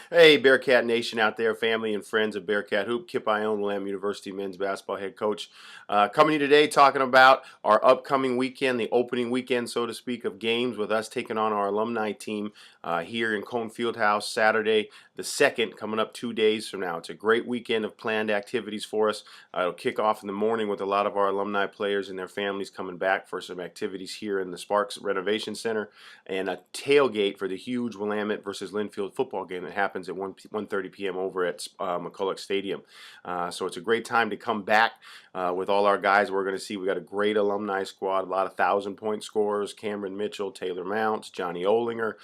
Hey, Bearcat Nation out there, family and friends of Bearcat Hoop. Kip Ioane, Willamette University men's basketball head coach. Coming to you today talking about our upcoming weekend, the opening weekend, so to speak, of games with us taking on our alumni team here in Cone Fieldhouse Saturday the 2nd, coming up 2 days from now. It's a great weekend of planned activities for us. It'll kick off in the morning with a lot of our alumni players and their families coming back for some activities here in the Sparks Renovation Center, and a tailgate for the huge Willamette versus Linfield football game that happens at 1:30 p.m. over at McCulloch Stadium. So it's a great time to come back with all our guys. We're going to see we got a great alumni squad, a lot of 1,000-point scorers: Cameron Mitchell, Taylor Mounts, Johnny Olinger,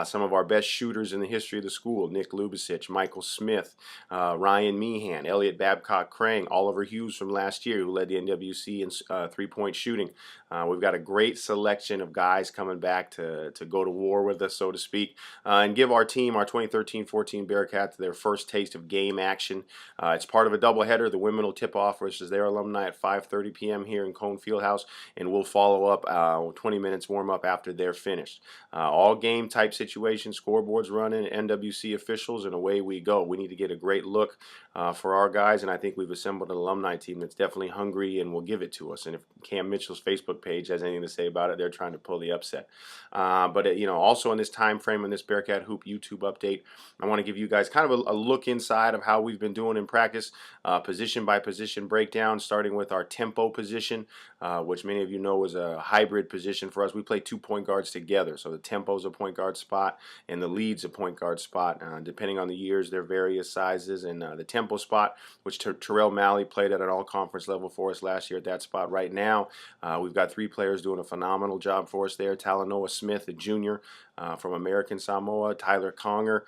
some of our best shooters in the history of the school: Nick Lubicic, Michael Smith, Ryan Meehan, Elliot Babcock-Crane, Oliver Hughes from last year, who led the NWC in three-point shooting. We've got a great selection of guys coming back to go to war with us, so to speak, and give our team, our 2013-14 Bearcats, their first taste of game action. It's part of a doubleheader. The women will tip off versus their alumni at 5:30 p.m. here in Cone Fieldhouse, and we'll follow up 20 minutes warm-up after they're finished. All game type situations, scoreboards running, NWC officials, and away we go. We need to get a great look for our guys, and I think we've assembled an alumni team that's definitely hungry and will give it to us. And if Cam Mitchell's Facebook page has anything to say about it, they're trying to pull the upset. But also in this time frame, in this Bearcat Hoop YouTube update, I want to give you guys kind of a look inside of how we've been doing in practice, position by position breakdown, starting with our tempo position, which many of you know is a hybrid position for us. We play two point guards together, so the tempo's a point guard spot and the lead's a point guard spot. Depending on the years, they're various sizes, and the tempo spot, which Terrell Malley played at an all-conference level for us last year at that spot. Right now, we've got three players doing a phenomenal job for us there: Talanoa Smith, a junior from American Samoa; Tyler Conger,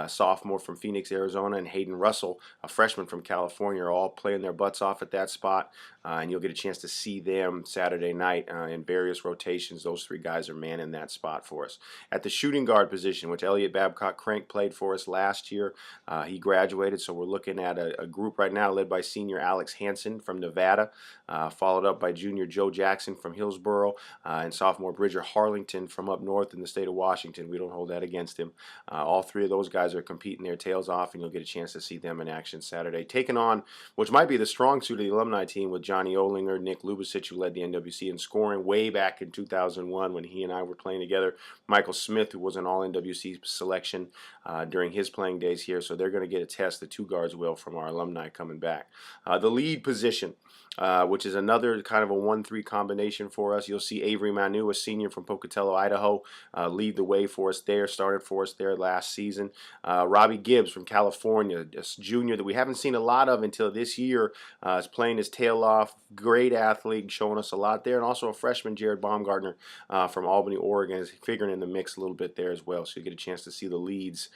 sophomore from Phoenix, Arizona; and Hayden Russell, a freshman from California, are all playing their butts off at that spot. And you'll get a chance to see them Saturday night in various rotations. Those three guys are manning that spot for us. At the shooting guard position, which Elliot Babcock-Crank played for us last year, he graduated, so we're looking at a group right now led by senior Alex Hansen from Nevada, followed up by junior Joe Jackson from Hillsboro, and sophomore Bridger Harlington from up north in the state of Washington. We don't hold that against him. All three of those guys are competing their tails off, and you'll get a chance to see them in action Saturday, taking on, which might be the strong suit of the alumni team, with Johnny Olinger, Nick Lubicic, who led the NWC in scoring way back in 2001 when he and I were playing together, Michael Smith, who was an all-NWC selection during his playing days here. So they're going to get a test, the two guards will, from our alumni coming back. The lead position, which is another kind of a 1-3 combination for us. You'll see Avery Manu, a senior from Pocatello, Idaho, lead the way for us there, started for us there last season. Robbie Gibbs from California, a junior that we haven't seen a lot of until this year, is playing his tail off. Great athlete, showing us a lot there. And also a freshman, Jared Baumgartner from Albany, Oregon, is figuring in the mix a little bit there as well. So you get a chance to see the leads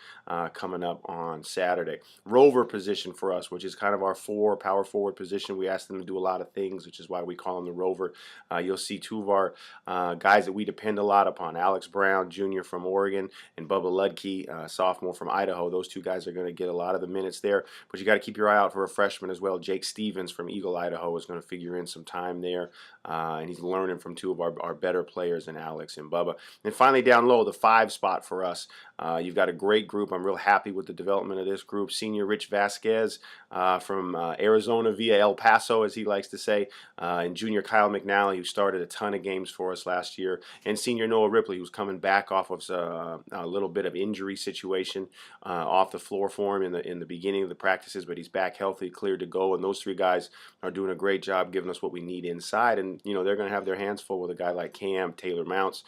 coming up on Saturday. Rover position for us, which is kind of our power forward position. We asked them to do a lot of things, which is why we call them the Rover. You'll see two of our guys that we depend a lot upon: Alex Brown, junior from Oregon, and Bubba Ludke, sophomore from Idaho. Those two guys are going to get a lot of the minutes there, but you got to keep your eye out for a freshman as well. Jake Stevens from Eagle, Idaho, is going to figure in some time there, and he's learning from two of our better players in Alex and Bubba. And finally, down low, the 5 spot for us. You've got a great group. I'm real happy with the development of this group. Senior Rich Vasquez from Arizona via El Paso, as he likes to say, and junior Kyle McNally, who started a ton of games for us last year, and senior Noah Ripley, who's coming back off of a little bit of injury situation off the floor for him in the beginning of the practices, but he's back healthy, cleared to go. And those three guys are doing a great job giving us what we need inside. And they're going to have their hands full with a guy like Cam, Taylor Mounts,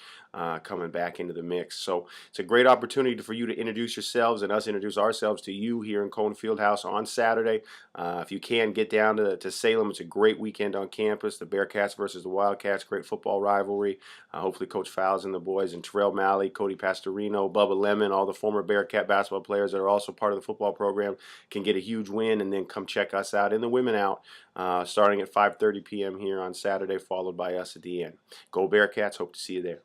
coming back into the mix. So it's a great opportunity for you to introduce yourselves and us introduce ourselves to you here in Cone Fieldhouse on Saturday. If you can, get down to Salem. It's a great weekend on campus. The Bearcats versus the Wildcats, great football rivalry. Hopefully Coach Fowles and the boys, and Terrell Malley, Cody Pastorino, Bubba Lemon, all the former Bearcat basketball players that are also part of the football program, can get a huge win and then come check us out in the Women Out, starting at 5:30 p.m. here on Saturday, followed by us at the end. Go Bearcats. Hope to see you there.